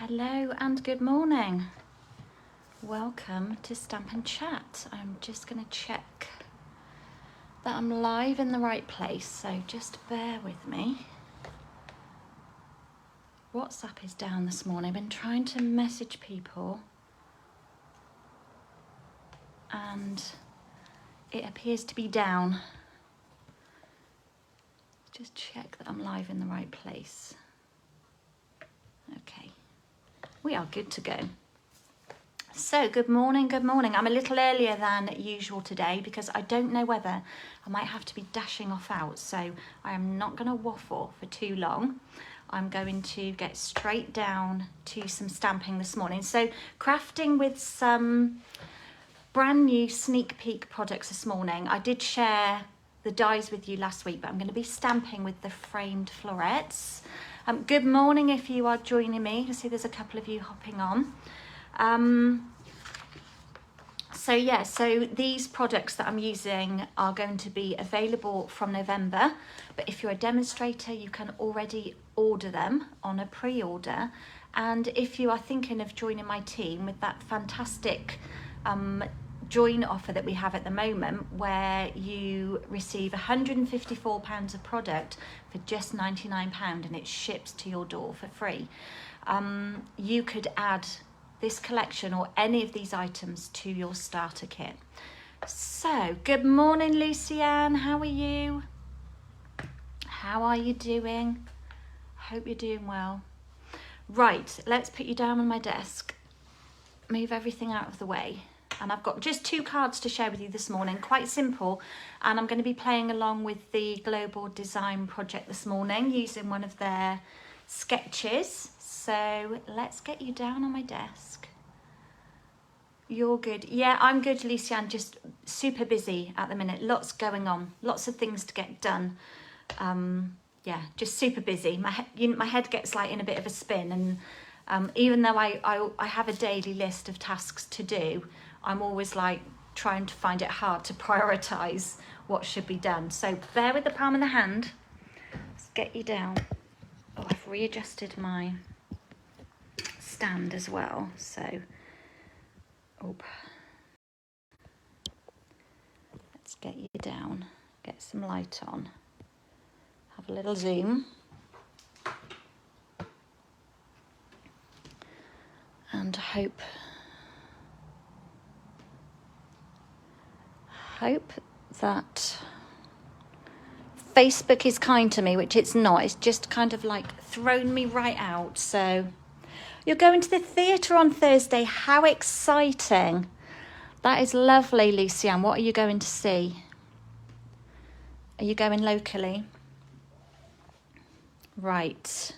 Hello and good morning. Welcome to Stampin' Chat. I'm just going to check that I'm live in the right place, so just bear with me. WhatsApp is down this morning. I've been trying to message people and it appears to be down. Just check that I'm live in the right place. Okay, we are good to go. So good morning, good morning. I'm a little earlier than usual today because I don't know whether I might have to be dashing off out, so I am not going to waffle for too long. I'm going to get straight down to some stamping this morning. So crafting with some brand new sneak peek products this morning. I did share the dies with you last week, but I'm going to be stamping with the Framed Florets. Good morning if you are joining me. I see there's a couple of you hopping on. So these products that I'm using are going to be available from November, but if you're a demonstrator, you can already order them on a pre-order. And if you are thinking of joining my team with that fantastic join offer that we have at the moment, where you receive £154 of product for just £99 and it ships to your door for free, you could add this collection or any of these items to your starter kit. So good morning, Lucianne, how are you? How are you doing? Hope you're doing well. Right, let's put you down on my desk, move everything out of the way. And I've got just 2 cards to share with you this morning, quite simple. And I'm going to be playing along with the Global Design Project this morning using one of their sketches. So let's get you down on my desk. You're good. Yeah, I'm good, Lucianne, just super busy at the minute. Lots going on, lots of things to get done. Yeah, just super busy. My head gets like in a bit of a spin. And even though I have a daily list of tasks to do, I'm always like trying to find it hard to prioritize what should be done. So bear with the palm of the hand. Let's get you down. Oh, I've readjusted my stand as well. So, let's get you down, get some light on, have a little zoom. And hope that Facebook is kind to me, which it's not. It's just kind of like thrown me right out. So you're going to the theatre on Thursday. How exciting. That is lovely, Lucianne. What are you going to see? Are you going locally? Right.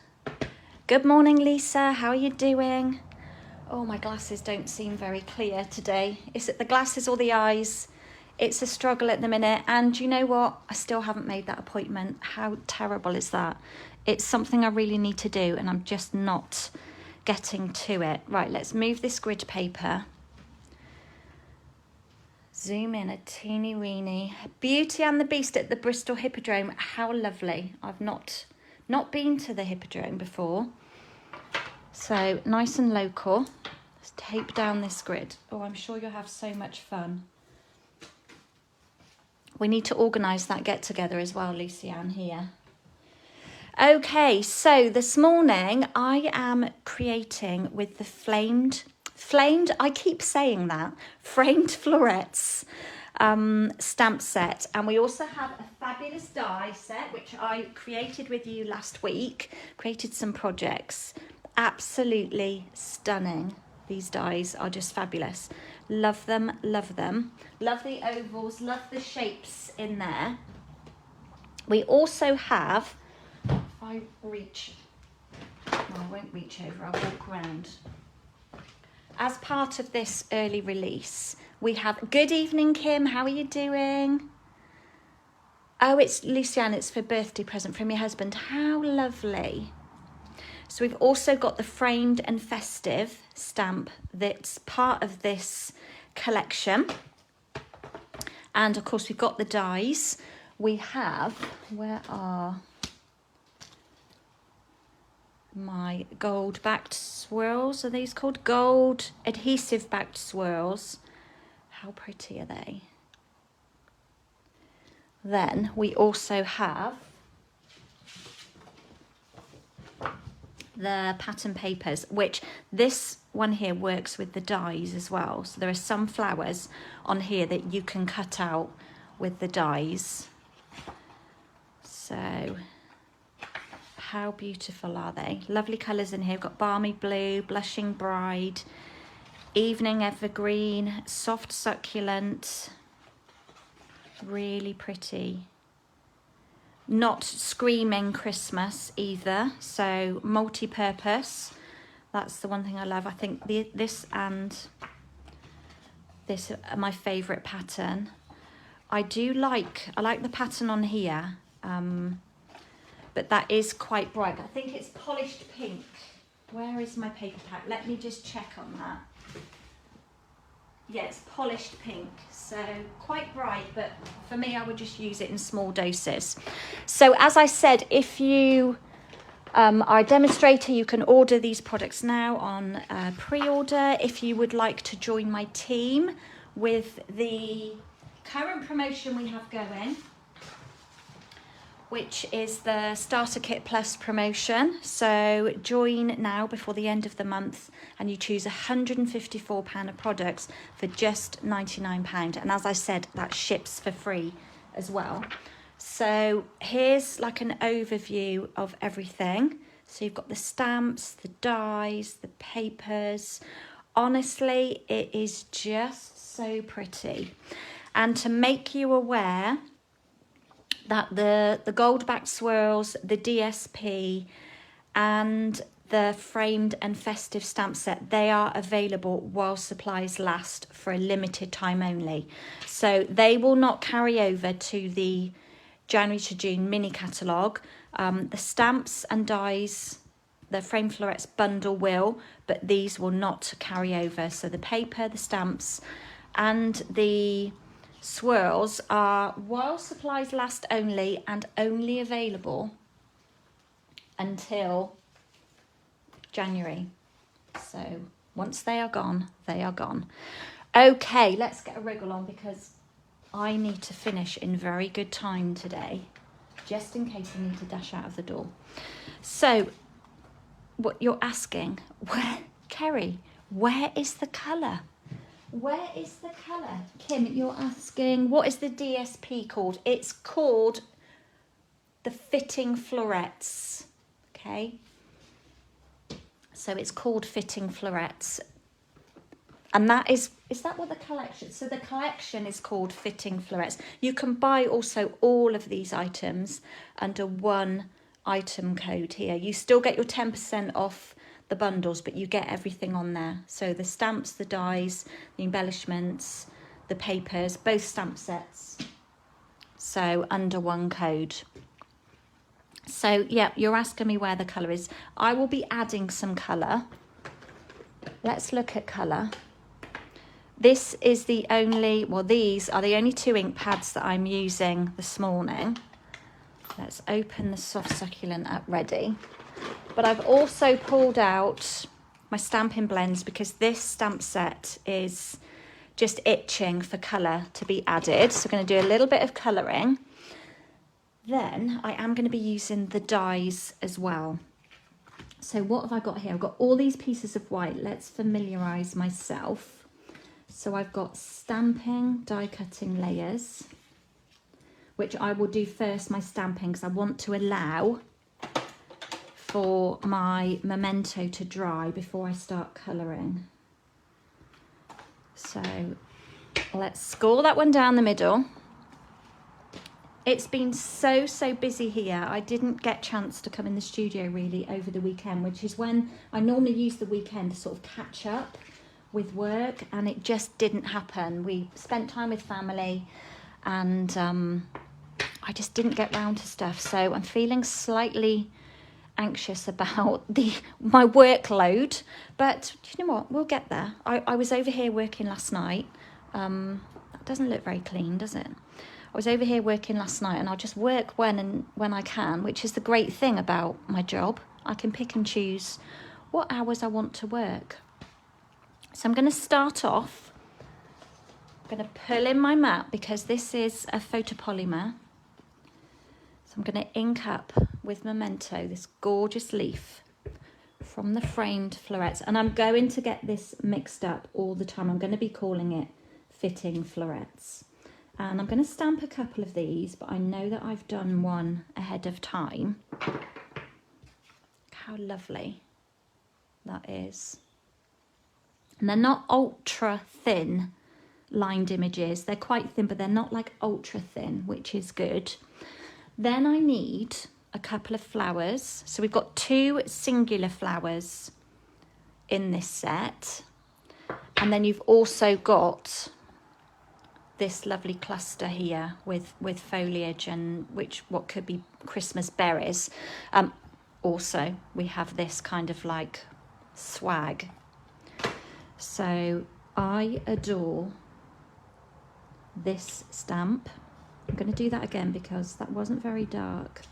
Good morning, Lisa. How are you doing? Oh, my glasses don't seem very clear today. Is it the glasses or the eyes? It's a struggle at the minute. And you know what? I still haven't made that appointment. How terrible is that? It's something I really need to do and I'm just not getting to it. Right, let's move this grid paper. Zoom in a teeny weeny. Beauty and the Beast at the Bristol Hippodrome. How lovely. I've not been to the Hippodrome before. So nice and local. Let's tape down this grid. Oh, I'm sure you'll have so much fun. We need to organise that get together as well, Lucianne, here. Okay, so this morning I am creating with the Framed, I keep saying that, Framed Florets stamp set. And we also have a fabulous die set, which I created with you last week, created some projects. Absolutely stunning. These dies are just fabulous. Love them, love them. Love the ovals, love the shapes in there. We also have, if I reach, well, I won't reach over, I'll walk around. As part of this early release, we have, good evening, Kim, how are you doing? Oh, it's Lucianne, it's for birthday present from your husband. How lovely. So we've also got the Framed and Festive stamp that's part of this collection. And of course we've got the dies. We have, where are my gold backed swirls. Are these called gold adhesive backed swirls? How pretty are they? Then we also have the pattern papers, which this one here works with the dies as well. So there are some flowers on here that you can cut out with the dies. So how beautiful are they? Lovely colours in here. We've got balmy blue, blushing bride, evening evergreen, soft succulent. Really pretty. Not screaming Christmas either. So multi-purpose. That's the one thing I love. I think this and this are my favourite pattern. I like the pattern on here. But that is quite bright. I think it's polished pink. Where is my paper pack? Let me just check on that. Yeah, it's polished pink, so quite bright, but for me, I would just use it in small doses. So as I said, if you are a demonstrator, you can order these products now on pre-order. If you would like to join my team with the current promotion we have going, which is the Starter Kit Plus promotion. So join now before the end of the month and you choose £154 of products for just £99. And as I said, that ships for free as well. So here's like an overview of everything. So you've got the stamps, the dies, the papers. Honestly, it is just so pretty. And to make you aware that the gold backed swirls, the DSP and the framed and festive stamp set, they are available while supplies last for a limited time only. So they will not carry over to the January to June mini catalogue. The stamps and dies, the Framed Florets bundle will, but these will not carry over. So the paper, the stamps and the swirls are while supplies last only and only available until January. So once they are gone, they are gone. Okay, let's get a wriggle on because I need to finish in very good time today, just in case I need to dash out of the door. So what you're asking, Kerry, where is the colour? Where is the colour? Kim, you're asking, what is the DSP called? It's called the Fitting Florets, okay? So it's called Fitting Florets. And that is that what the collection? So the collection is called Fitting Florets. You can buy also all of these items under one item code here. You still get your 10% off the bundles, but you get everything on there. So the stamps, the dies, the embellishments, the papers, both stamp sets. So under one code. So yeah, you're asking me where the colour is. I will be adding some colour. Let's look at colour. This is the only, well, these are the only 2 ink pads that I'm using this morning. Let's open the soft succulent up ready. But I've also pulled out my Stampin' Blends because this stamp set is just itching for colour to be added. So I'm going to do a little bit of colouring. Then I am going to be using the dies as well. So what have I got here? I've got all these pieces of white. Let's familiarise myself. So I've got stamping, die cutting layers, which I will do first, my stamping, because I want to allow for my memento to dry before I start colouring. So let's score that one down the middle. It's been so busy here. I didn't get a chance to come in the studio really over the weekend, which is when I normally use the weekend to sort of catch up with work, and it just didn't happen. We spent time with family and I just didn't get round to stuff. So I'm feeling slightly anxious about my workload, but you know what, we'll get there. I was over here working last night. That doesn't look very clean, does it? I was over here working last night, and I'll just work when I can, which is the great thing about my job. I can pick and choose what hours I want to work. So I'm going to start off, I'm going to pull in my mat because this is a photopolymer. So I'm going to ink up with Memento this gorgeous leaf from the Framed Florets. And I'm going to get this mixed up all the time. I'm going to be calling it Fitting Florets. And I'm going to stamp a couple of these, but I know that I've done one ahead of time. How lovely that is. And they're not ultra thin lined images. They're quite thin, but they're not like ultra thin, which is good. Then I need a couple of flowers. So we've got 2 singular flowers in this set. And then you've also got this lovely cluster here with foliage and what could be Christmas berries. Also, we have this kind of like swag. So I adore this stamp. I'm going to do that again because that wasn't very dark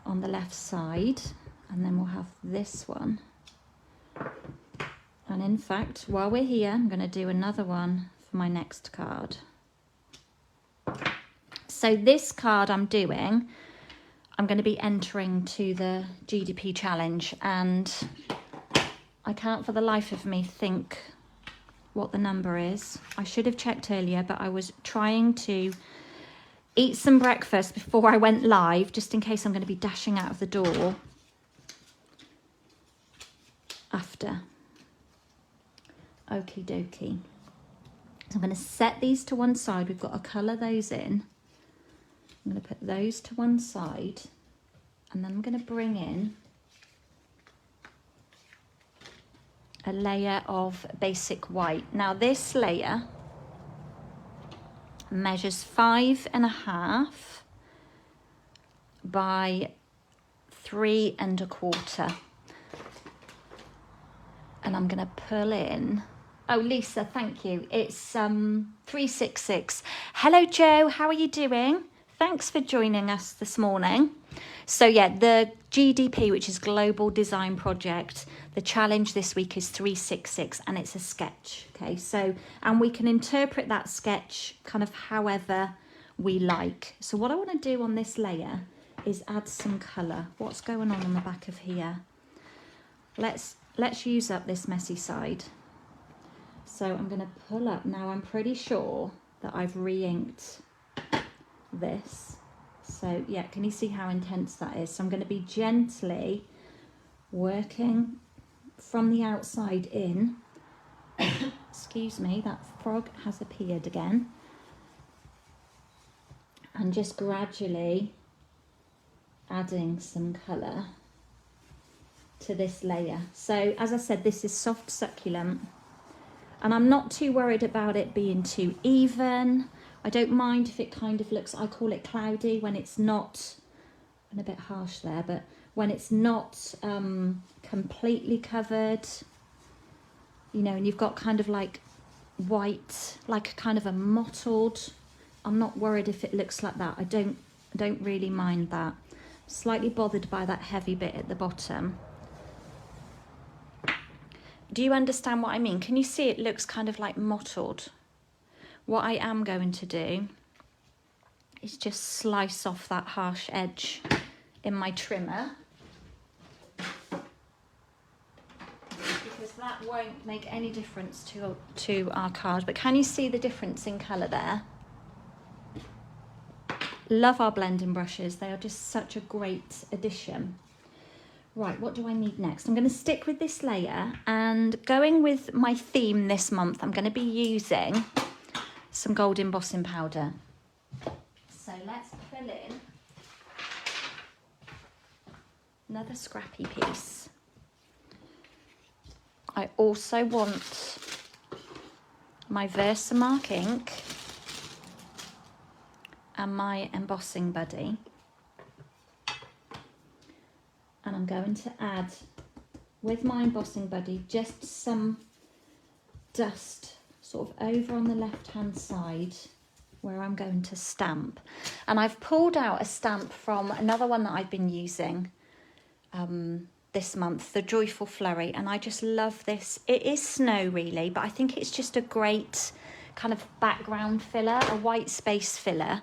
on the left side. And then we'll have this one. And in fact, while we're here, I'm going to do another one for my next card. So this card I'm doing, I'm going to be entering to the GDP challenge, and I can't for the life of me think what the number is. I should have checked earlier, but I was trying to eat some breakfast before I went live, just in case I'm going to be dashing out of the door after. Okie dokie. So I'm going to set these to one side. We've got to colour those in. I'm going to put those to one side, and then I'm going to bring in a layer of basic white. Now this layer measures 5.5 by 3 1/4. And I'm going to pull in. Oh, Lisa, thank you. It's 366. Hello, Joe. How are you doing? Thanks for joining us this morning. So yeah, the GDP, which is Global Design Project, the challenge this week is 366, and it's a sketch. Okay, so, and we can interpret that sketch kind of however we like. So what I want to do on this layer is add some colour. What's going on the back of here? Let's use up this messy side. So I'm going to pull up. Now I'm pretty sure that I've re-inked this. So yeah, can you see how intense that is? So I'm going to be gently working from the outside in. Excuse me, that frog has appeared again. And just gradually adding some colour to this layer. So as I said, this is soft succulent, and I'm not too worried about it being too even. I don't mind if it kind of looks, I call it cloudy, when it's not, I'm a bit harsh there, but when it's not completely covered, you know, and you've got kind of like white, like kind of a mottled, I'm not worried if it looks like that. I don't really mind that. Slightly bothered by that heavy bit at the bottom. Do you understand what I mean? Can you see it looks kind of like mottled? What I am going to do is just slice off that harsh edge in my trimmer, because that won't make any difference to our card. But can you see the difference in colour there? Love our blending brushes. They are just such a great addition. Right, what do I need next? I'm going to stick with this layer, and going with my theme this month, I'm going to be using some gold embossing powder. So let's pull in another scrappy piece. I also want my Versamark ink and my embossing buddy. And I'm going to add, with my embossing buddy, just some dust sort of over on the left hand side where I'm going to stamp. And I've pulled out a stamp from another one that I've been using, this month, the Joyful Flurry, and I just love this. It is snow really, but I think it's just a great kind of background filler, a white space filler.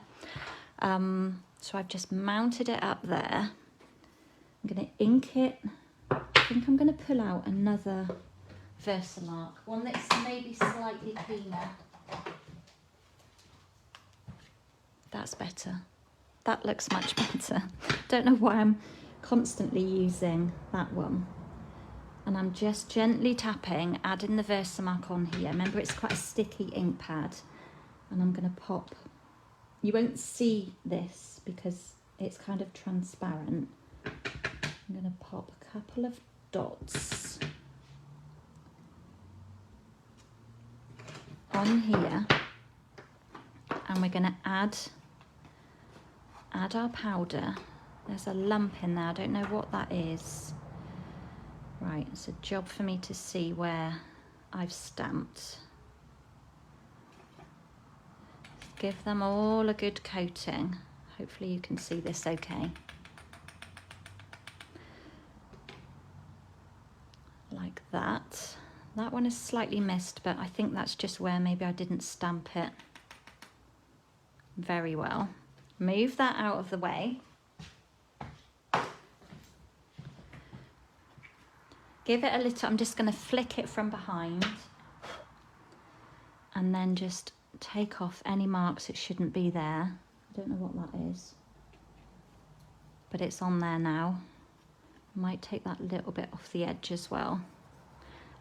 So I've just mounted it up there. I'm going to ink it. I think I'm going to pull out another Versamark, one that's maybe slightly cleaner. That's better. That looks much better. Don't know why I'm constantly using that one. And I'm just gently tapping, adding the Versamark on here. Remember, it's quite a sticky ink pad. And I'm going to pop. You won't see this because it's kind of transparent. I'm going to pop a couple of dots on here. And we're going to add our powder. There's a lump in there, I don't know what that is. Right, it's a job for me to see where I've stamped. Give them all a good coating. Hopefully you can see this okay. Like that. That one is slightly missed, but I think that's just where maybe I didn't stamp it very well. Move that out of the way. Give it a little, I'm just going to flick it from behind and then just take off any marks that shouldn't be there. I don't know what that is, but it's on there now. Might take that little bit off the edge as well.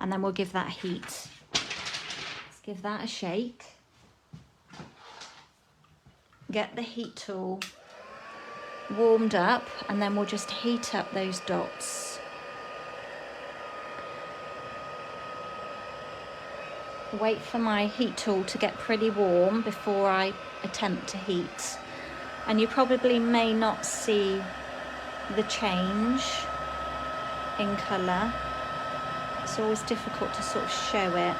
And then we'll give that heat. Let's give that a shake. Get the heat tool warmed up and then we'll just heat up those dots. Wait for my heat tool to get pretty warm before I attempt to heat. And you probably may not see the change in colour. It's always difficult to sort of show it.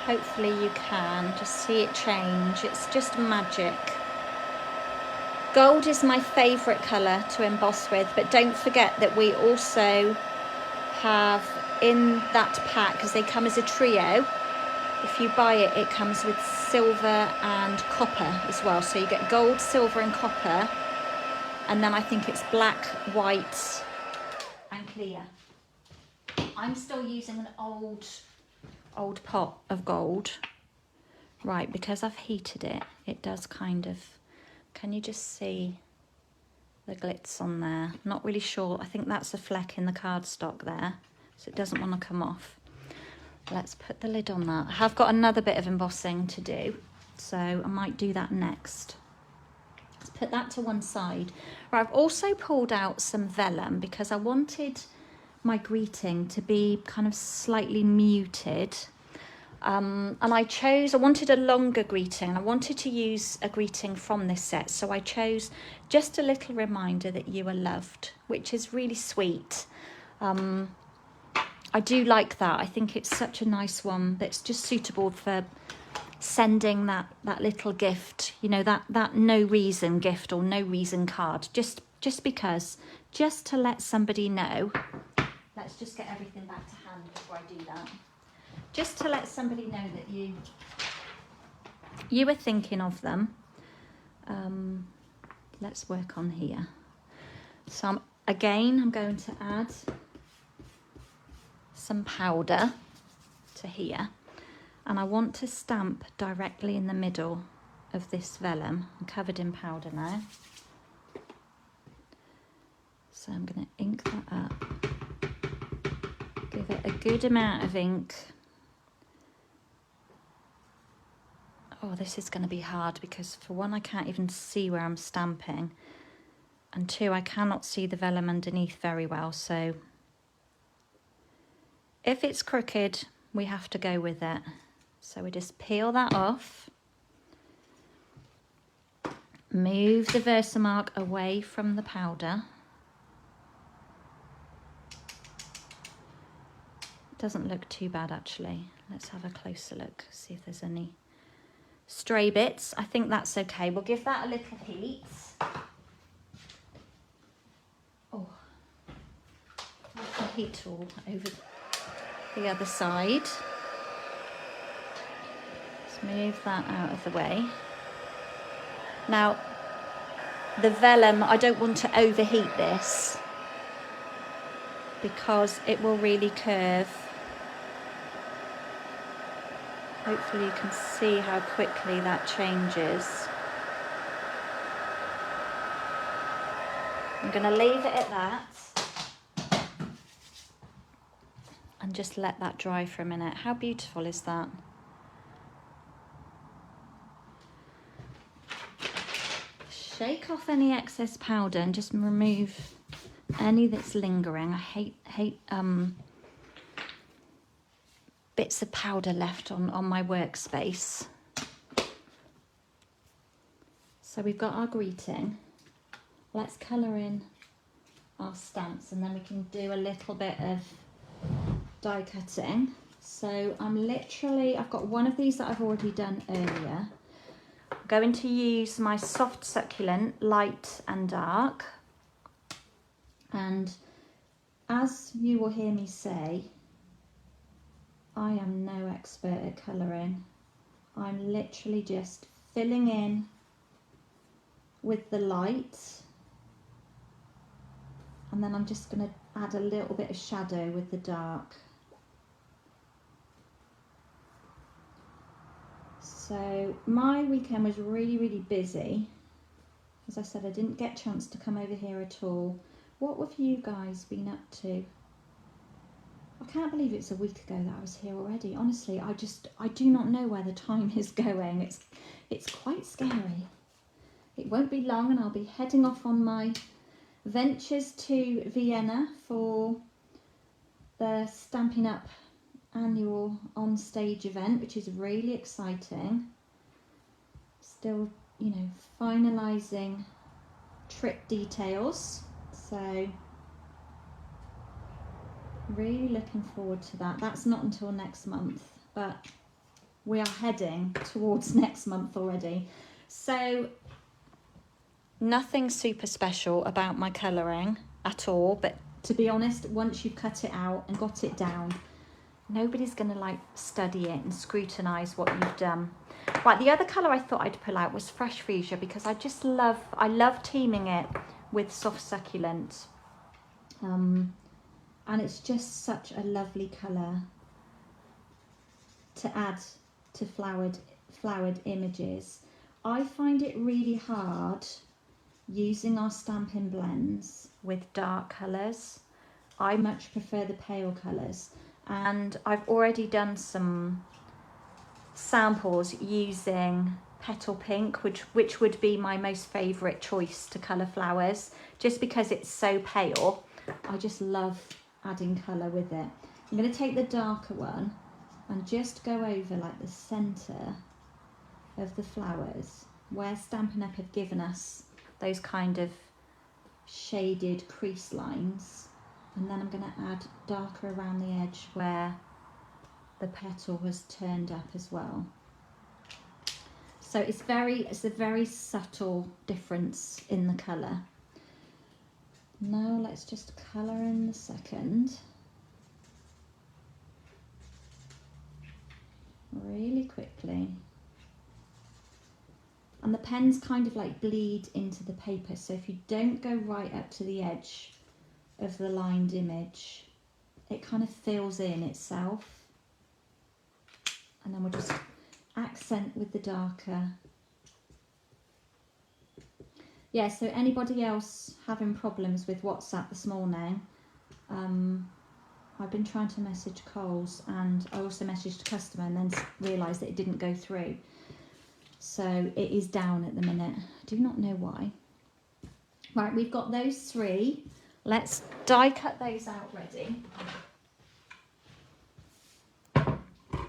Hopefully you can just see it change. It's just magic. Gold is my favourite colour to emboss with, but don't forget that we also have in that pack, because they come as a trio, if you buy it, it comes with silver and copper as well. So you get gold, silver and copper, and then I think it's black, white and clear. I'm still using an old pot of gold. Right, because I've heated it, it does kind of, can you just see the glitz on there? Not really sure. I think that's a fleck in the cardstock there, so it doesn't want to come off. Let's put the lid on that. I have got another bit of embossing to do, so I might do that next. Let's put that to one side. Right, I've also pulled out some vellum because I wanted my greeting to be kind of slightly muted. And I wanted a longer greeting, and I wanted to use a greeting from this set, so I chose just a little reminder that you are loved, which is really sweet. I do like that. I think it's such a nice one that's just suitable for sending that little gift, you know, that no reason gift or no reason card, just because, just to let somebody know. Let's just get everything back to hand before I do that. Just to let somebody know that you were thinking of them. Let's work on here. So I'm going to add some powder to here, and I want to stamp directly in the middle of this vellum. I'm covered in powder now. So I'm going to ink that up. Give it a good amount of ink. Oh, this is going to be hard because for one, I can't even see where I'm stamping, and two, I cannot see the vellum underneath very well, so if it's crooked, we have to go with it. So we just peel that off, move the Versamark away from the powder. Doesn't look too bad actually. Let's have a closer look, see if there's any stray bits. I think that's okay. We'll give that a little heat. heat tool over the other side. Let's move that out of the way. Now, the vellum, I don't want to overheat this because it will really curve. Hopefully you can see how quickly that changes. I'm going to leave it at that and just let that dry for a minute. How beautiful is that? Shake off any excess powder and just remove any that's lingering. I hate bits of powder left on my workspace. So we've got our greeting. Let's colour in our stamps and then we can do a little bit of die cutting. So I've got one of these that I've already done earlier. I'm going to use my soft succulent, light and dark. And as you will hear me say, I am no expert at colouring. I'm literally just filling in with the light. And then I'm just going to add a little bit of shadow with the dark. So my weekend was really busy. As I said, I didn't get a chance to come over here at all. What have you guys been up to? I can't believe it's a week ago that I was here already. Honestly, I do not know where the time is going. It's quite scary. It won't be long and I'll be heading off on my ventures to Vienna for the Stampin' Up annual on-stage event, which is really exciting. Still, you know, finalising trip details, so really looking forward to that. That's not until next month, but we are heading towards next month already. So nothing super special about my colouring at all, but to be honest, once you've cut it out and got it down, nobody's going to like study it and scrutinise what you've done. Right, the other colour I thought I'd pull out was Fresh Fuchsia because I love teaming it with soft succulent. And it's just such a lovely colour to add to flowered images. I find it really hard using our Stampin' blends with dark colours. I much prefer the pale colours, and I've already done some samples using Petal Pink, which would be my most favourite choice to colour flowers, just because it's so pale. I just love adding colour with it. I'm going to take the darker one and just go over like the centre of the flowers where Stampin' Up have given us those kind of shaded crease lines, and then I'm going to add darker around the edge where the petal was turned up as well. So it's a very subtle difference in the colour. Now let's just colour in the second. Really quickly. And the pens kind of like bleed into the paper, so if you don't go right up to the edge of the lined image, it kind of fills in itself. And then we'll just accent with the darker. Yeah, so anybody else having problems with WhatsApp this morning, I've been trying to message Coles, and I also messaged a customer and then realised that it didn't go through. So it is down at the minute. I do not know why. Right, we've got those three. Let's die cut those out ready.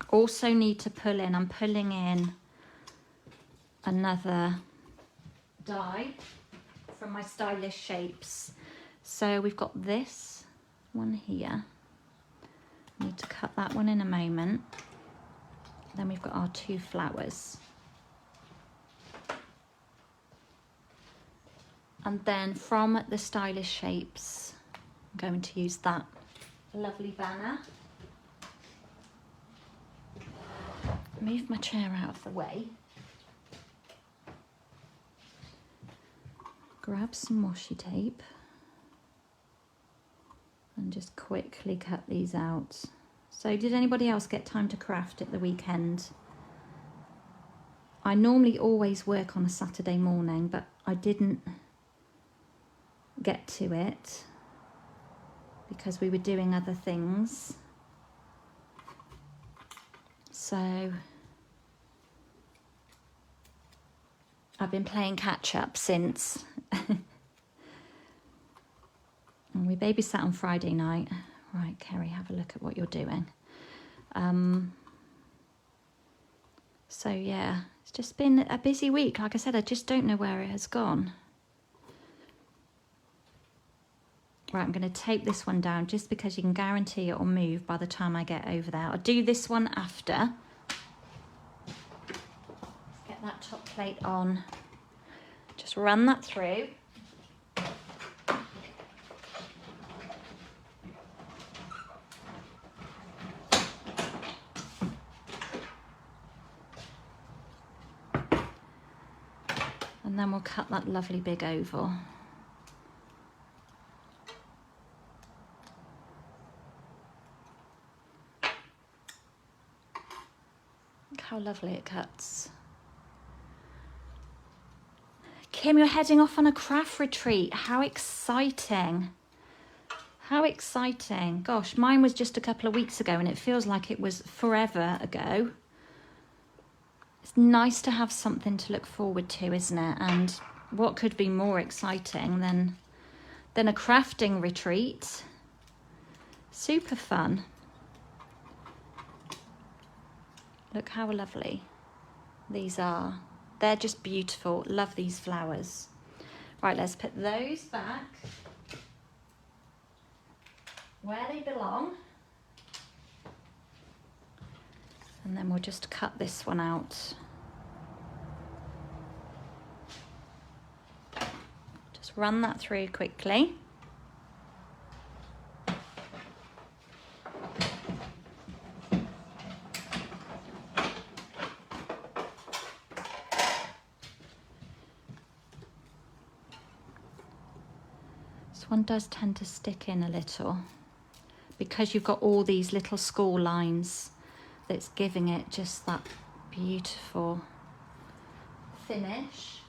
Also need to pull in, I'm pulling in another die from my Stylish Shapes. So we've got this one here. Need to cut that one in a moment. Then we've got our two flowers. And then from the Stylish Shapes, I'm going to use that lovely banner. Move my chair out of the way. Grab some washi tape and just quickly cut these out. So did anybody else get time to craft at the weekend? I normally always work on a Saturday morning, but I didn't get to it because we were doing other things. So I've been playing catch up since. And we babysat on Friday night. Right, Kerry, have a look at what you're doing. So yeah, it's just been a busy week. Like I said, I just don't know where it has gone. Right, I'm going to tape this one down just because you can guarantee it will move by the time I get over there. I'll do this one after. Let's get that top plate on. Just run that through. And then we'll cut that lovely big oval. Look how lovely it cuts. Kim, you're heading off on a craft retreat. How exciting. How exciting. Gosh, mine was just a couple of weeks ago and it feels like it was forever ago. It's nice to have something to look forward to, isn't it? And what could be more exciting than a crafting retreat? Super fun. Look how lovely these are. They're just beautiful. Love these flowers. Right, let's put those back where they belong. And then we'll just cut this one out. Just run that through quickly. This one does tend to stick in a little because you've got all these little score lines. That's giving it just that beautiful finish.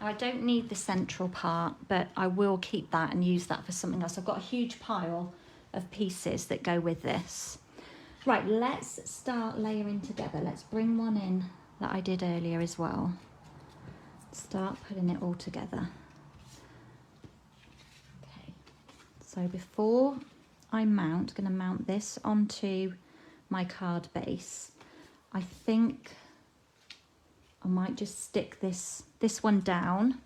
Now, I don't need the central part, but I will keep that and use that for something else. I've got a huge pile of pieces that go with this. Right, let's start layering together. Let's bring one in that I did earlier as well. Start putting it all together. Okay, so before I mount, I'm going to mount this onto my card base. I think I might just stick this one down.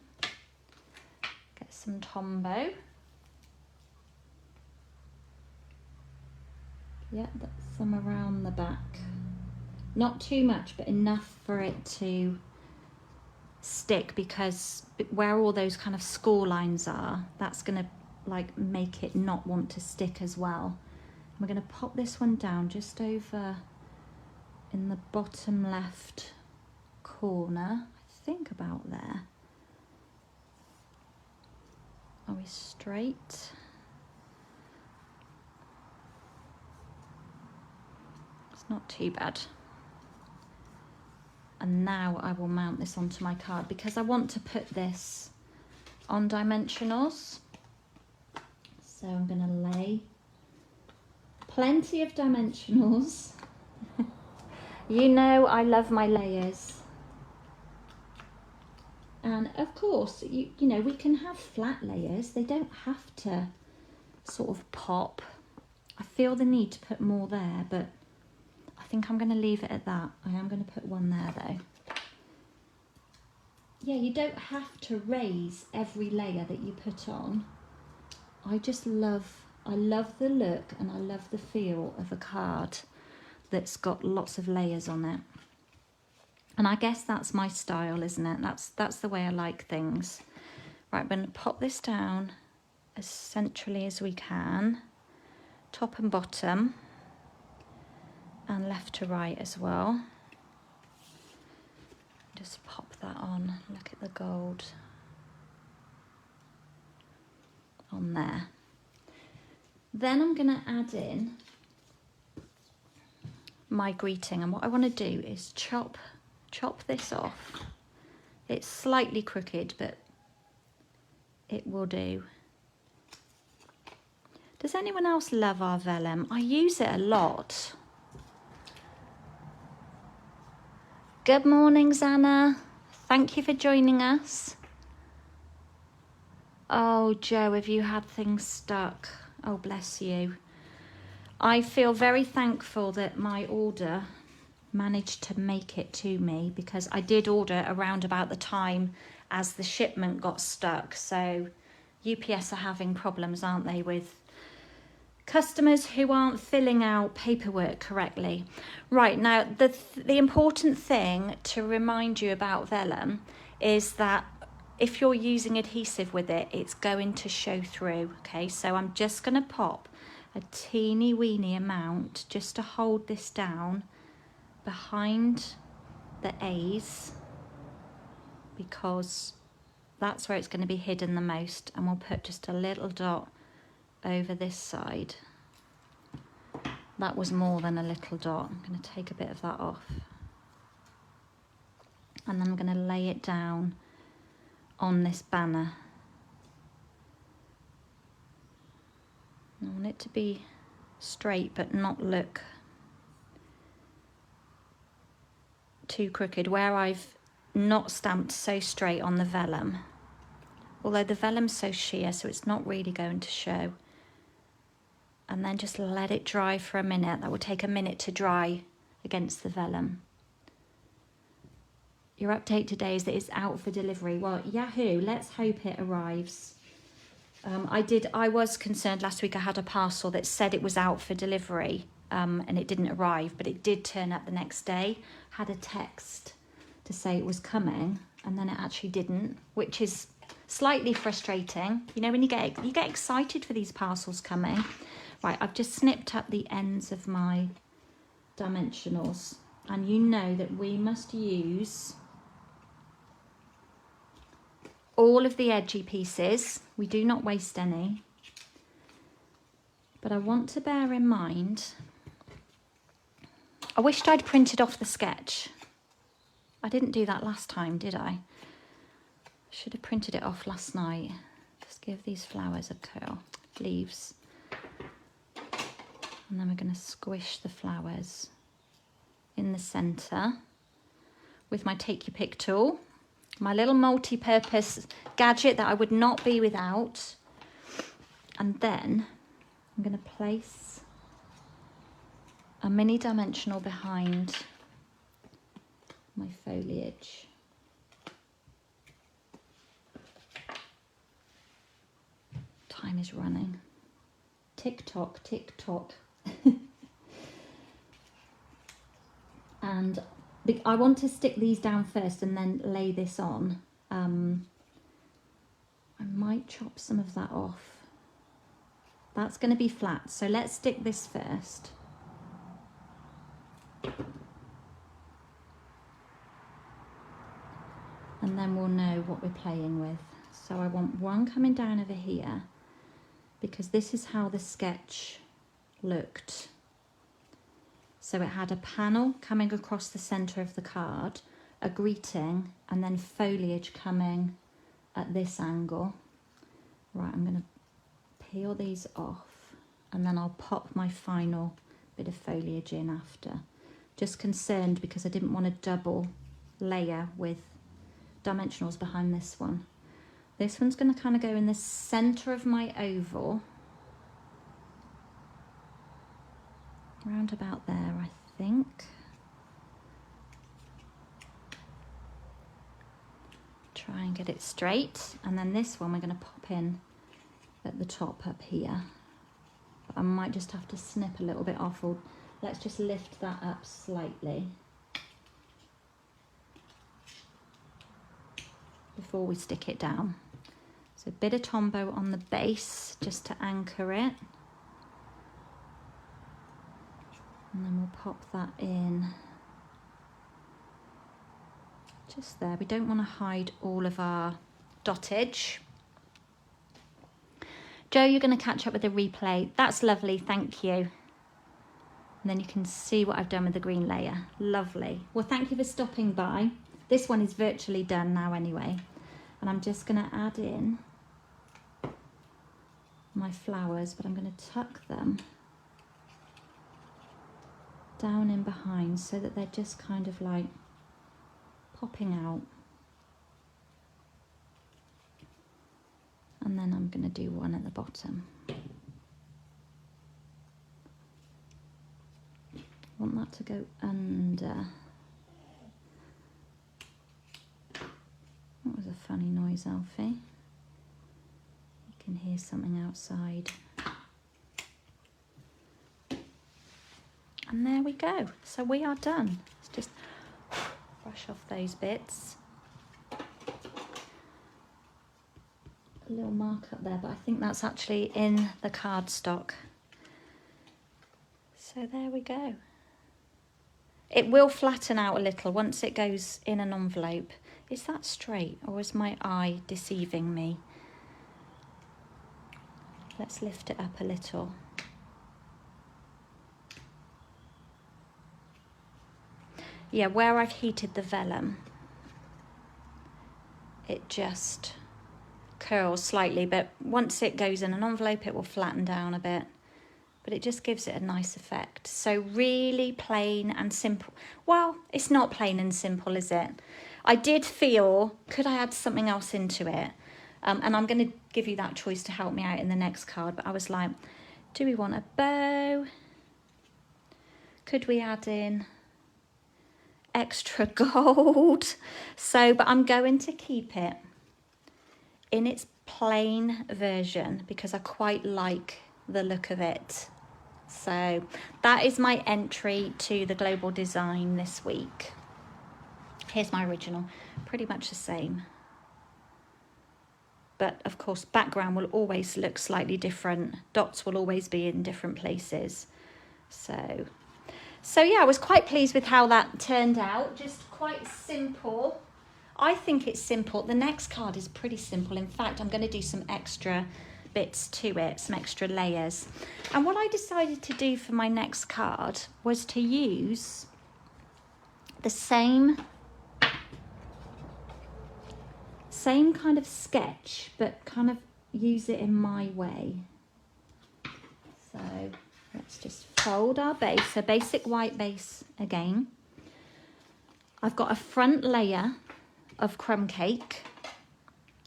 Get some Tombow. Yeah, that's some around the back. Not too much, but enough for it to stick, because where all those kind of score lines are, that's gonna like make it not want to stick as well. We're going to pop this one down just over in the bottom left corner, I think about there. Are we straight? It's not too bad. And now I will mount this onto my card because I want to put this on dimensionals. So I'm going to lay plenty of dimensionals. You know I love my layers. And of course, you know, we can have flat layers. They don't have to sort of pop. I feel the need to put more there, but I think I'm going to leave it at that. I am going to put one there though. Yeah, you don't have to raise every layer that you put on. I love the look and I love the feel of a card that's got lots of layers on it. And I guess that's my style, isn't it? That's the way I like things. Right, I'm going to pop this down as centrally as we can. top and bottom, and left to right as well. Just pop that on, look at the gold on there. Then I'm going to add in my greeting, and what I want to do is chop this off. It's slightly crooked, but it will do. Does anyone else love our vellum? I use it a lot. Good morning, Zana. Thank you for joining us. Oh, Joe, have you had things stuck? Oh, bless you. I feel very thankful that my order managed to make it to me, because I did order around about the time as the shipment got stuck. So UPS are having problems, aren't they, with customers who aren't filling out paperwork correctly. Right, now the important thing to remind you about vellum is that if you're using adhesive with it, it's going to show through. Okay, so I'm just going to pop a teeny weeny amount just to hold this down behind the A's, because that's where it's going to be hidden the most, and we'll put just a little dot over this side. That was more than a little dot. I'm going to take a bit of that off, and then I'm going to lay it down on this banner. I want it to be straight but not look too crooked, where I've not stamped so straight on the vellum, although the vellum's so sheer, so it's not really going to show. And then just let it dry for a minute. That will take a minute to dry against the vellum. Your update today is that it's out for delivery. Well, Yahoo, let's hope it arrives. I was concerned last week. I had a parcel that said it was out for delivery, and it didn't arrive, but it did turn up the next day. Had a text to say it was coming, and then it actually didn't, which is slightly frustrating. You know, when you get excited for these parcels coming. Right, I've just snipped up the ends of my dimensionals, and you know that we must use all of the edgy pieces. We do not waste any. But I want to bear in mind, I wished I'd printed off the sketch. I didn't do that last time, did I? Should have printed it off last night. Just give these flowers a curl, leaves. And then we're going to squish the flowers in the centre with my Take Your Pick tool, my little multi-purpose gadget that I would not be without. And then I'm going to place a mini dimensional behind my foliage. Time is running. Tick tock, tick tock. And I want to stick these down first and then lay this on. I might chop some of that off. That's going to be flat, so let's stick this first. And then we'll know what we're playing with. So I want one coming down over here, because this is how the sketch looked. So it had a panel coming across the centre of the card, a greeting, and then foliage coming at this angle. Right, I'm going to peel these off, and then I'll pop my final bit of foliage in after. Just concerned because I didn't want to double layer with dimensionals behind this one. This one's going to kind of go in the centre of my oval. Round about there, I think. Try and get it straight. And then this one we're going to pop in at the top up here. But I might just have to snip a little bit off, or let's just lift that up slightly before we stick it down. So a bit of Tombow on the base just to anchor it. And then we'll pop that in just there. We don't want to hide all of our dottage. Joe, you're going to catch up with the replay. That's lovely, thank you. And then you can see what I've done with the green layer. Lovely. Well, thank you for stopping by. This one is virtually done now anyway. And I'm just going to add in my flowers, but I'm going to tuck them down in behind so that they're just kind of like popping out. And then I'm going to do one at the bottom. I want that to go under. That was a funny noise, Alfie. You can hear something outside. And there we go. So we are done. Let's just brush off those bits. A little mark up there, but I think that's actually in the cardstock. So there we go. It will flatten out a little once it goes in an envelope. Is that straight or is my eye deceiving me? Let's lift it up a little. Yeah, where I've heated the vellum, it just curls slightly, but once it goes in an envelope it will flatten down a bit, but it just gives it a nice effect. So really plain and simple. Well, it's not plain and simple, is it? I did feel, could I add something else into it? And I'm going to give you that choice to help me out in the next card, but I was like, do we want a bow? Could we add in extra gold? So, but I'm going to keep it in its plain version because I quite like the look of it. So that is my entry to the global design this week. Here's my original, pretty much the same. But of course, background will always look slightly different. Dots will always be in different places. So yeah, I was quite pleased with how that turned out. Just quite simple. I think it's simple. The next card is pretty simple. In fact, I'm going to do some extra bits to it, some extra layers. And what I decided to do for my next card was to use the same kind of sketch, but kind of use it in my way. So let's just fold our base, so basic white base again. I've got a front layer of crumb cake,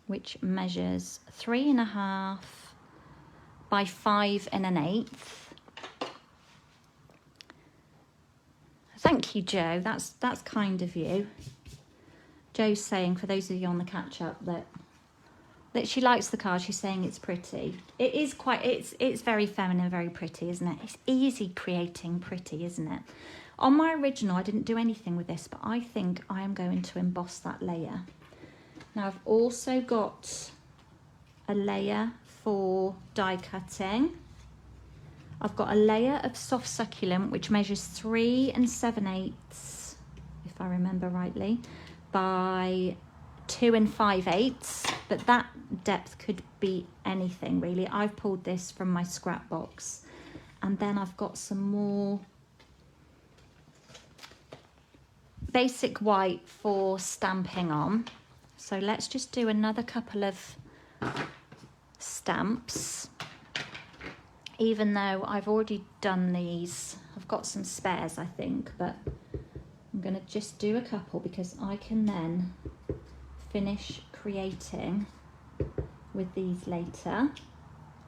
which measures 3.5 by 5 1/8. Thank you, Joe. That's kind of you. Joe's saying, for those of you on the catch up, that she likes the card. She's saying it's pretty. It is quite. It's very feminine, very pretty, isn't it? It's easy creating pretty, isn't it? On my original, I didn't do anything with this, but I think I am going to emboss that layer. Now I've also got a layer for die cutting. I've got a layer of soft succulent, which measures 3 7/8, if I remember rightly, by 2 5/8, but that depth could be anything really. I've pulled this from my scrap box. And then I've got some more basic white for stamping on. So let's just do another couple of stamps. Even though I've already done these, I've got some spares I think, but I'm going to just do a couple because I can then finish creating with these later.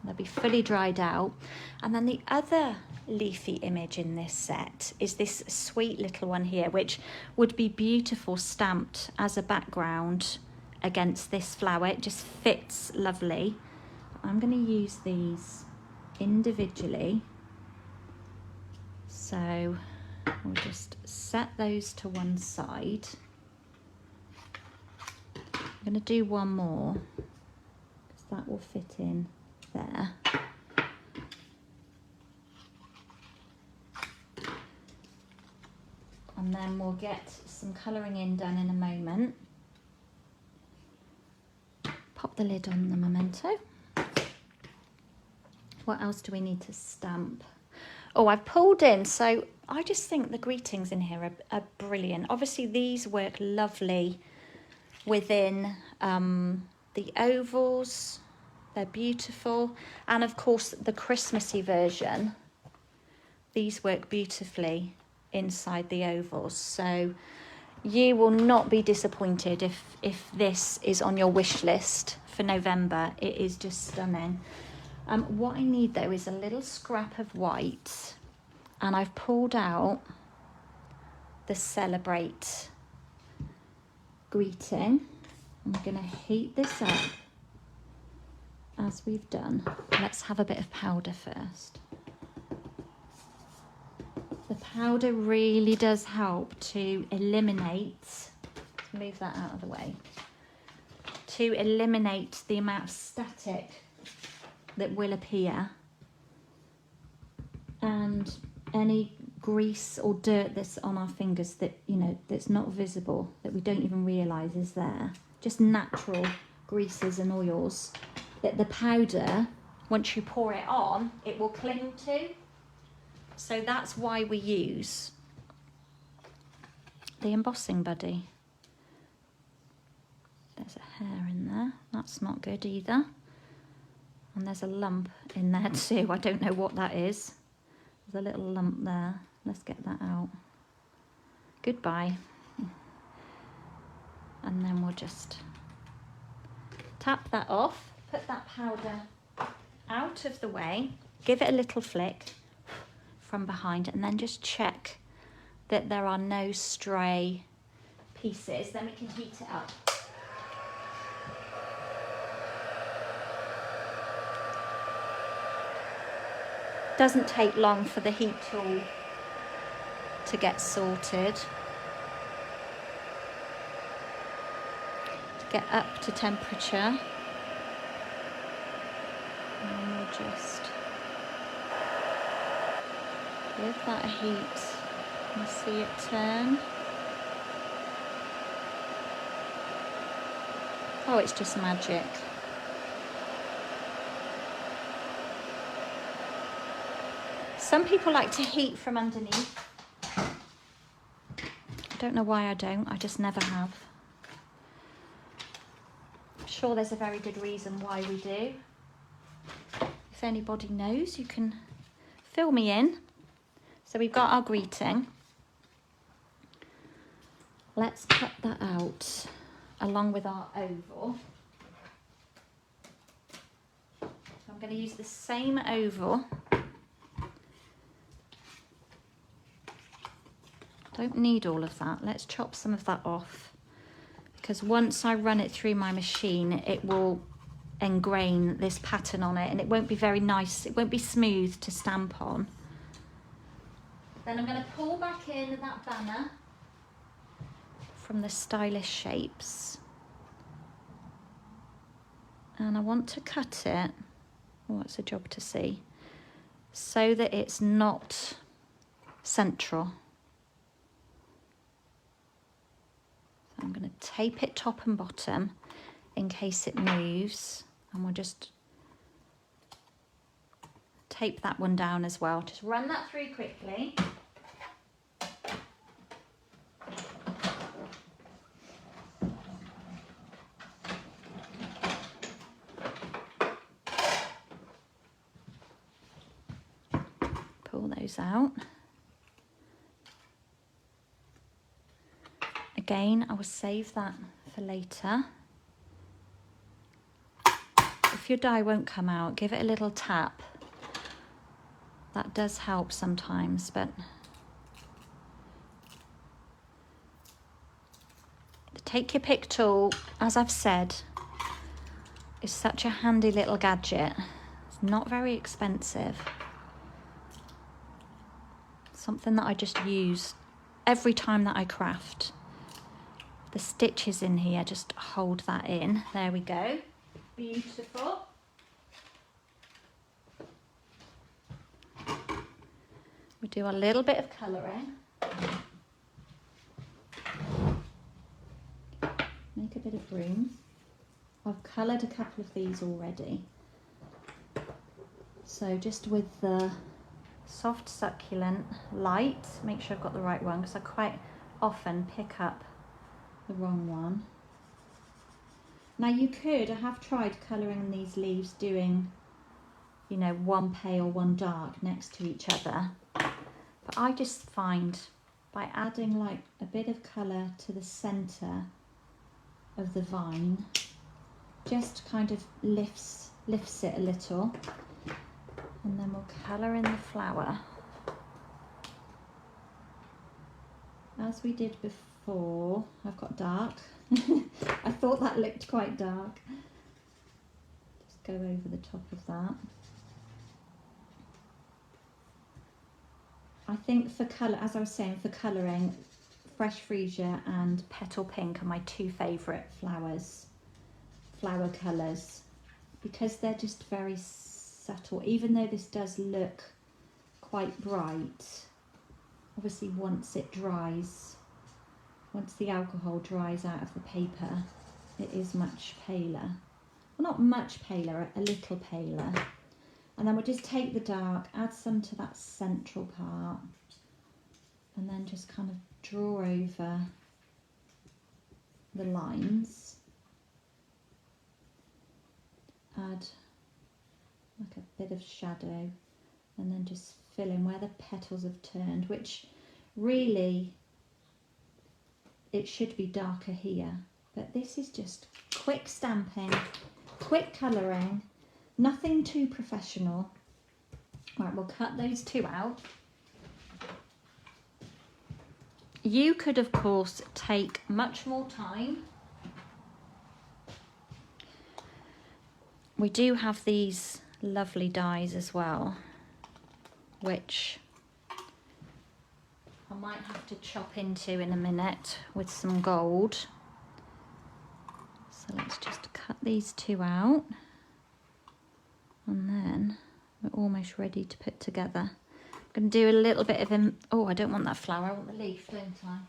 They'll be fully dried out. And then the other leafy image in this set is this sweet little one here, which would be beautiful stamped as a background against this flower. It just fits lovely. I'm going to use these individually. So we'll just set those to one side. I'm going to do one more because that will fit in there. then we'll get some colouring in done in a moment. Pop the lid on the memento. What else do we need to stamp? Oh, I've pulled in, so I just think the greetings in here are brilliant. Obviously these work lovely within the ovals. They're beautiful. And of course the Christmassy version, these work beautifully inside the ovals. So you will not be disappointed if this is on your wish list for November. It is just stunning. What I need though is a little scrap of white, and I've pulled out the Celebrate greeting. I'm going to heat this up as we've done. Let's have a bit of powder first. The powder really does help to eliminate, let's move that out of the way, to eliminate the amount of static that will appear and any grease or dirt that's on our fingers that, you know, that's not visible, that we don't even realise is there. Just natural greases and oils that the powder, once you pour it on, it will cling to. So that's why we use the embossing buddy. There's a hair in there, that's not good either. And there's a lump in there too. I don't know what that is. There's a little lump there. Let's get that out. Goodbye. And then we'll just tap that off, put that powder out of the way, give it a little flick from behind, and then just check that there are no stray pieces. Then we can heat it up. Doesn't take long for the heat tool to get sorted, to get up to temperature. And we'll just give that a heat and see it turn. Oh, it's just magic. Some people like to heat from underneath. I don't know why I don't, I just never have. I'm sure there's a very good reason why we do. If anybody knows, you can fill me in. So we've got our greeting. Let's cut that out along with our oval. I'm going to use the same oval. Don't need all of that. Let's chop some of that off, because once I run it through my machine, it will engrain this pattern on it and it won't be very nice. It won't be smooth to stamp on. Then I'm going to pull back in that banner from the Stylish Shapes. And I want to cut it, oh, it's a job to see, so that it's not central. I'm going to tape it top and bottom in case it moves, and we'll just tape that one down as well. Just run that through quickly. Pull those out. Again, I will save that for later. If your die won't come out, give it a little tap. That does help sometimes, but the Take Your Pick tool, as I've said, is such a handy little gadget. It's not very expensive. Something that I just use every time that I craft. The stitches in here just hold that in. There we go. Beautiful. We do a little bit of colouring. a bit of room. I've coloured a couple of these already. So just with the soft succulent light, make sure I've got the right one because I quite often pick up the wrong one. Now you could, I have tried colouring these leaves doing, you know, one pale, one dark next to each other. But I just find by adding like a bit of colour to the centre of the vine, just kind of lifts it a little. And then we'll colour in the flower as we did before. I've got dark. I thought that looked quite dark. Just go over the top of that. I think for colour, as I was saying, for colouring, Fresh Freesia and Petal Pink are my two favourite flower colours, because they're just very subtle. Even though this does look quite bright, obviously once it dries, once the alcohol dries out of the paper, it is much paler. Well, not much paler, a little paler. And then we'll just take the dark, add some to that central part, and then just kind of draw over the lines. Add like a bit of shadow, and then just fill in where the petals have turned, which really, it should be darker here. But this is just quick stamping, quick colouring, nothing too professional. Right, we'll cut those two out. You could, of course, take much more time. We do have these lovely dies as well, which I might have to chop into in a minute with some gold. So let's just cut these two out, and then we're almost ready to put together. I'm going to do a little bit of oh, I don't want that flower, I want the leaf, don't I?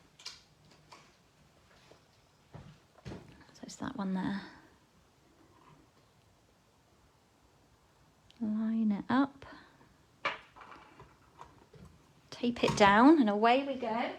So it's that one there. Line it up, tape it down, and away we go.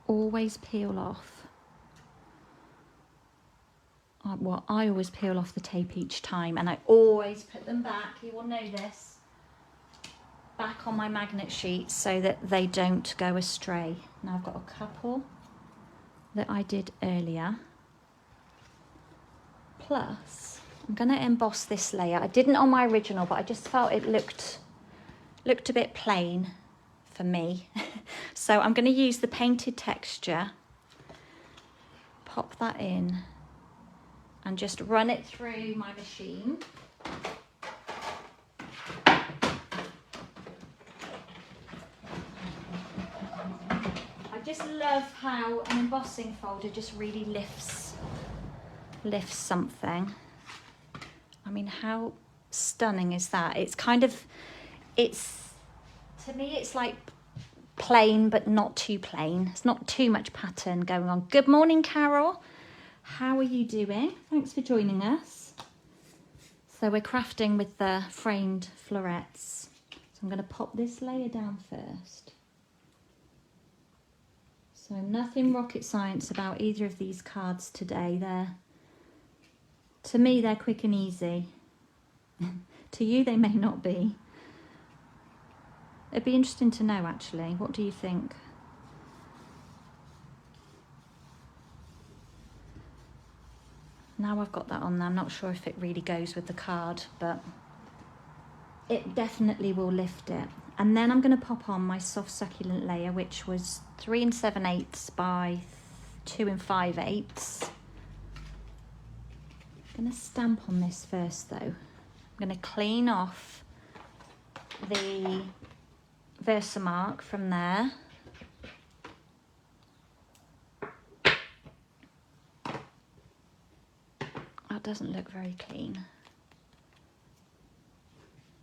Always peel off. Well, I always peel off the tape each time, and I always put them back, you will know this, back on my magnet sheet so that they don't go astray. Now I've got a couple that I did earlier. Plus, I'm going to emboss this layer. I didn't on my original, but I just felt it looked a bit plain for me. So I'm going to use the painted texture, pop that in, and just run it through my machine. I just love how an embossing folder just really lifts something. I mean, how stunning is that? It's kind of, to me, it's like plain, but not too plain. It's not too much pattern going on. Good morning, Carol. How are you doing? Thanks for joining us. So we're crafting with the framed florets. So I'm going to pop this layer down first. So nothing rocket science about either of these cards today. To me, they're quick and easy. To you, they may not be. It'd be interesting to know, actually. What do you think? Now I've got that on there, I'm not sure if it really goes with the card, but it definitely will lift it. And then I'm going to pop on my soft succulent layer, which was 3 7/8 by 2 5/8. I'm going to stamp on this first though. I'm going to clean off the Versamark from there. That doesn't look very clean.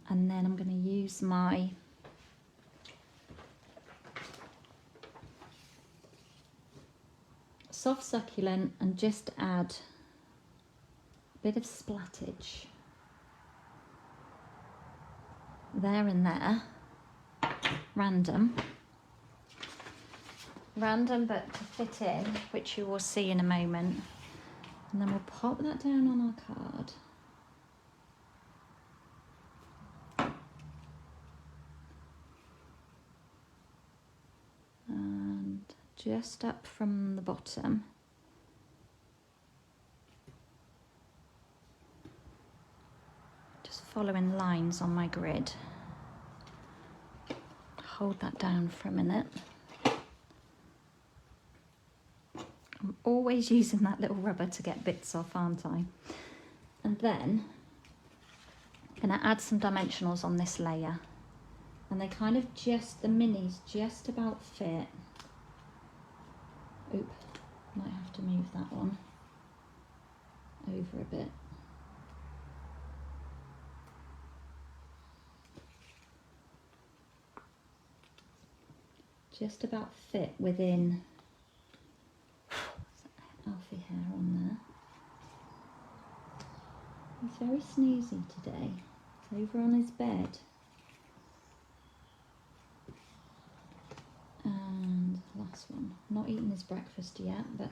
And then I'm going to use my soft succulent and just add a bit of splattage there and there. Random but to fit in, which you will see in a moment. And then we'll pop that down on our card. And just up from the bottom, just following lines on my grid. Hold that down for a minute. I'm always using that little rubber to get bits off, aren't I? And then I'm going to add some dimensionals on this layer. And they kind of just, the minis just about fit. Oop, might have to move that one over a bit. Just about fit within. Alfie hair on there. He's very sneezy today. He's over on his bed. And last one. Not eating his breakfast yet, but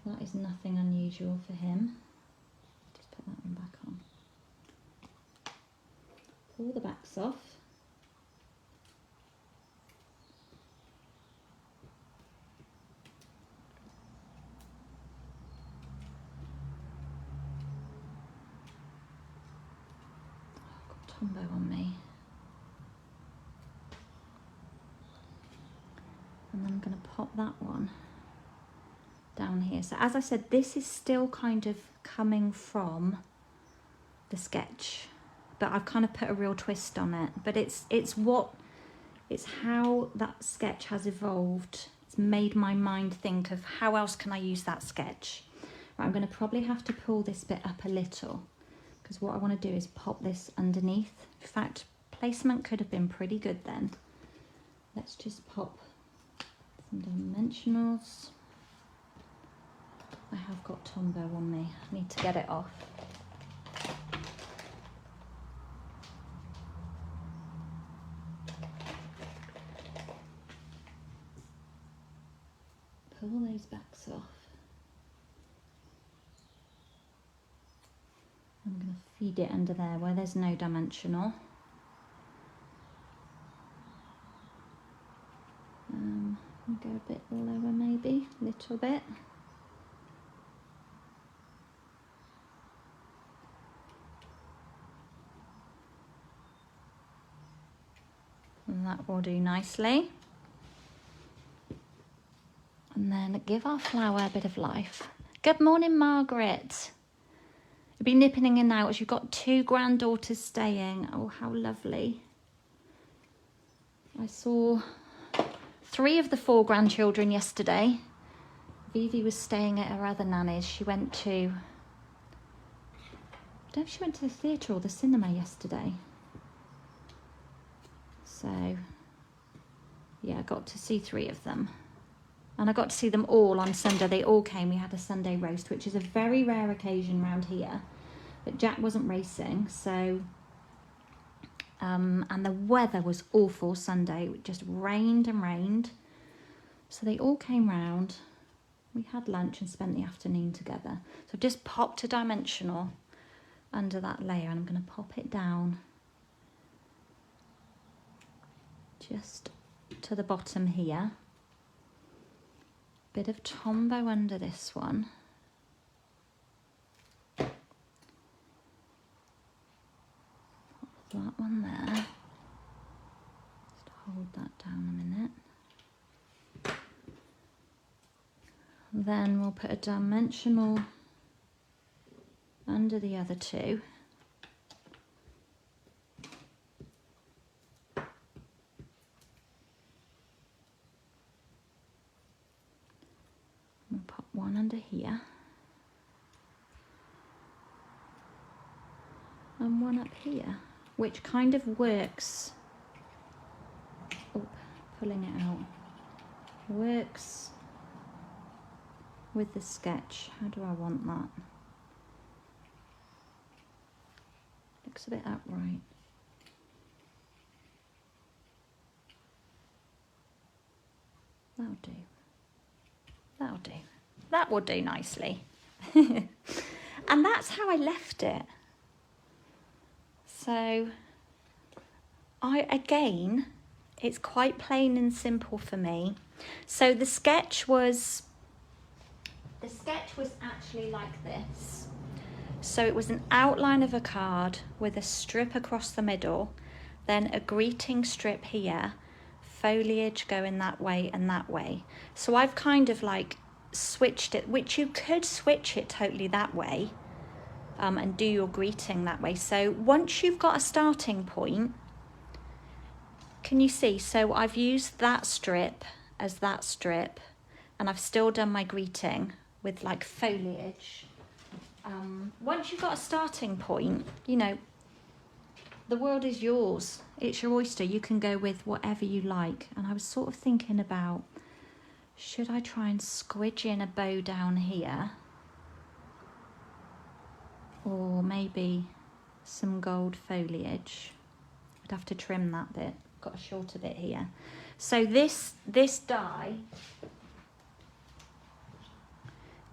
that is nothing unusual for him. Just put that one back on. Pull the backs off. Combo on me. And then I'm going to pop that one down here. So as I said, this is still kind of coming from the sketch, but I've kind of put a real twist on it. But it's how that sketch has evolved. It's made my mind think of how else can I use that sketch. Right, I'm going to probably have to pull this bit up a little, because what I want to do is pop this underneath. In fact, placement could have been pretty good then. Let's just pop some dimensionals. I have got Tombow on me. I need to get it off. Pull those backs off. I'm going to feed it under there where there's no dimensional. I'll go a bit lower maybe, a little bit. And that will do nicely. And then give our flower a bit of life. Good morning, Margaret. You'll be nipping in and out as you've got 2 granddaughters staying. Oh, how lovely. I saw 3 of the 4 grandchildren yesterday. Vivi was staying at her other nanny's. She went to, I don't know if she went to the theatre or the cinema yesterday. So, yeah, I got to see 3 of them. And I got to see them all on Sunday. They all came. We had a Sunday roast, which is a very rare occasion around here. But Jack wasn't racing, so... and the weather was awful Sunday. It just rained and rained. So they all came round. We had lunch and spent the afternoon together. So I've just popped a dimensional under that layer, and I'm going to pop it down just to the bottom here. Bit of Tombow under this one. Pop that one there. Just hold that down a minute. Then we'll put a dimensional under the other 2. one under here. And one up here, which kind of works. Oh, pulling it out. Works with the sketch. How do I want that? Looks a bit upright. That'll do. That'll do. That will do nicely. And that's how I left it. So again, it's quite plain and simple for me. So the sketch was actually like this. So it was an outline of a card with a strip across the middle, then a greeting strip here, foliage going that way and that way. So I've kind of like switched it, which you could switch it totally that way, and do your greeting that way. So once you've got a starting point, can you see? So I've used that strip as that strip, and I've still done my greeting with like foliage. Once you've got a starting point, you know, the world is yours. It's your oyster. You can go with whatever you like. And I was sort of thinking about, should I try and squidge in a bow down here? Or maybe some gold foliage. I'd have to trim that bit. Got a shorter bit here. So this die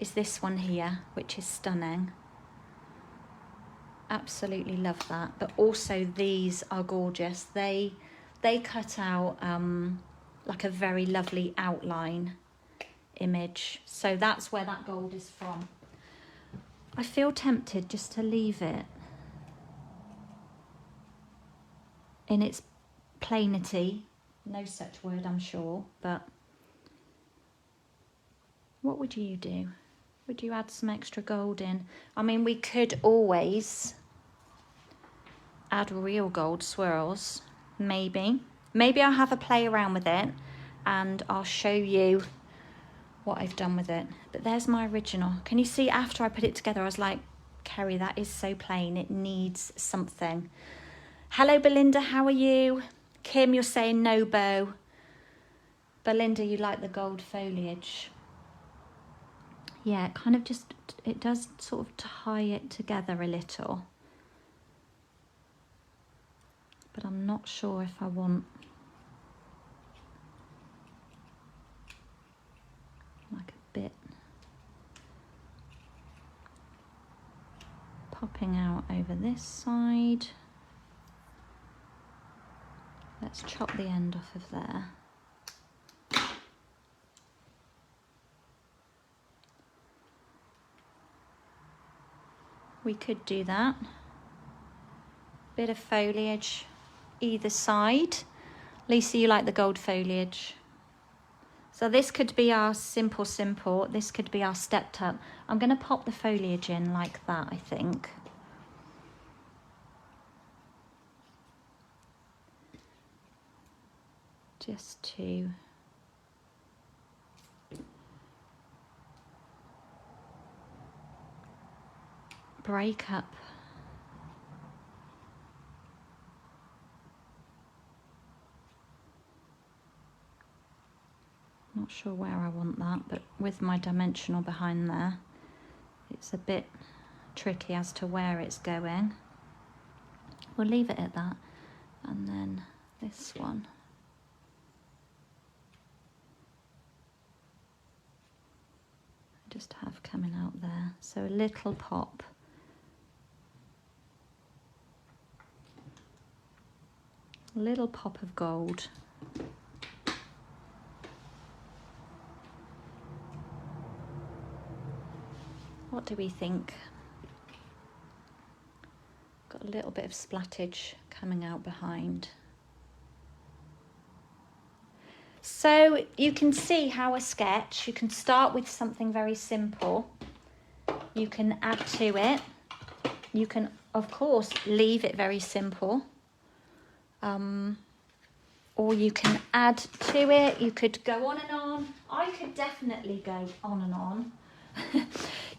is this one here, which is stunning. Absolutely love that. But also these are gorgeous. They cut out like a very lovely outline image. So that's where that gold is from. I feel tempted just to leave it in its plainity. No such word, I'm sure, but what would you do? Would you add some extra gold in? I mean, we could always add real gold swirls, maybe. Maybe I'll have a play around with it and I'll show you what I've done with it. But there's my original. Can you see after I put it together, I was like, Kerry, that is so plain. It needs something. Hello, Belinda, how are you? Kim, you're saying no bow. Belinda, you like the gold foliage. Yeah, it kind of just, it does sort of tie it together a little. But I'm not sure if I want like a bit popping out over this side. Let's chop the end off of there. We could do that. Bit of foliage either side. Lisa, you like the gold foliage. So this could be our simple. This could be our stepped up. I'm going to pop the foliage in like that, I think. Just to break up not sure where I want that, but with my dimensional behind there, it's a bit tricky as to where it's going. We'll leave it at that. And then this one. I just have coming out there. So a little pop. A little pop of gold. What do we think? Got a little bit of splattage coming out behind. So you can see how a sketch, you can start with something very simple. You can add to it. You can, of course, leave it very simple. Or you can add to it. You could go on and on. I could definitely go on and on.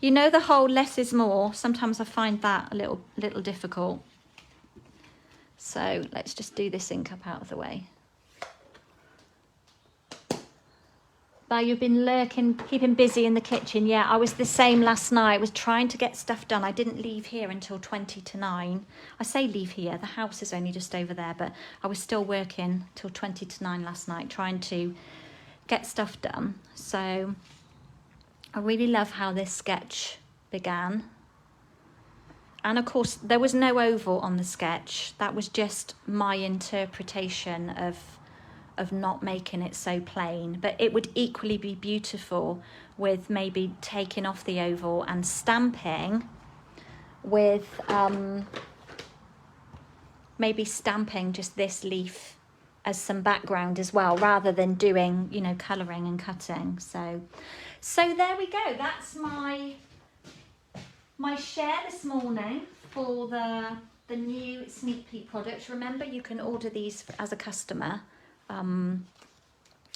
You know the whole less is more. Sometimes I find that a little difficult. So let's just do this ink up out of the way. But you've been lurking, keeping busy in the kitchen. Yeah, I was the same last night. I was trying to get stuff done. I didn't leave here until 20 to 9. I say leave here, the house is only just over there, but I was still working till 20 to 9 last night, trying to get stuff done. So I really love how this sketch began. And of course, there was no oval on the sketch. That was just my interpretation of not making it so plain, but it would equally be beautiful with maybe taking off the oval and stamping with maybe stamping just this leaf as some background as well, rather than doing, you know, colouring and cutting. So there we go. That's my share this morning for the new sneak peek products. Remember, you can order these as a customer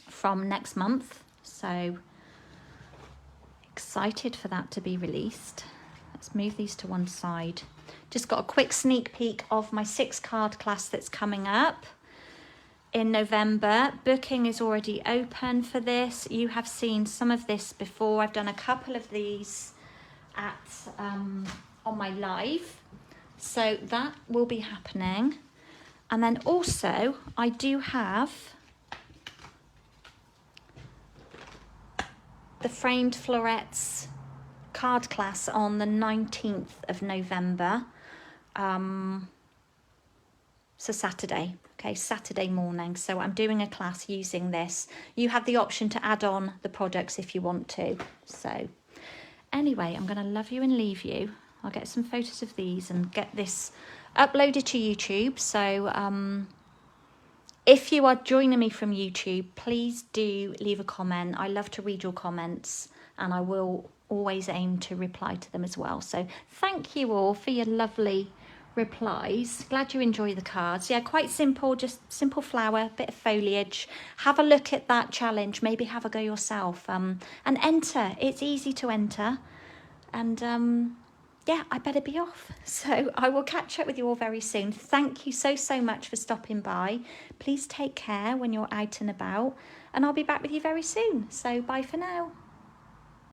from next month, so excited for that to be released. Let's move these to one side. Just got a quick sneak peek of my 6 card class that's coming up in November. Booking is already open for this. You have seen some of this before. I've done a couple of these at on my live, so that will be happening. And then also I do have the Framed Florets card class on the 19th of November. So Saturday, okay, Saturday morning. So I'm doing a class using this. You have the option to add on the products if you want to. So anyway, I'm going to love you and leave you. I'll get some photos of these and get this uploaded to YouTube. So if you are joining me from YouTube, please do leave a comment. I love to read your comments, and I will always aim to reply to them as well. So thank you all for your lovely replies. Glad you enjoy the cards. Yeah, quite simple, just simple flower, bit of foliage. Have a look at that challenge, maybe have a go yourself, and enter. It's easy to enter. And yeah, I better be off. So I will catch up with you all very soon. Thank you so much for stopping by. Please take care when you're out and about, and I'll be back with you very soon. So bye for now.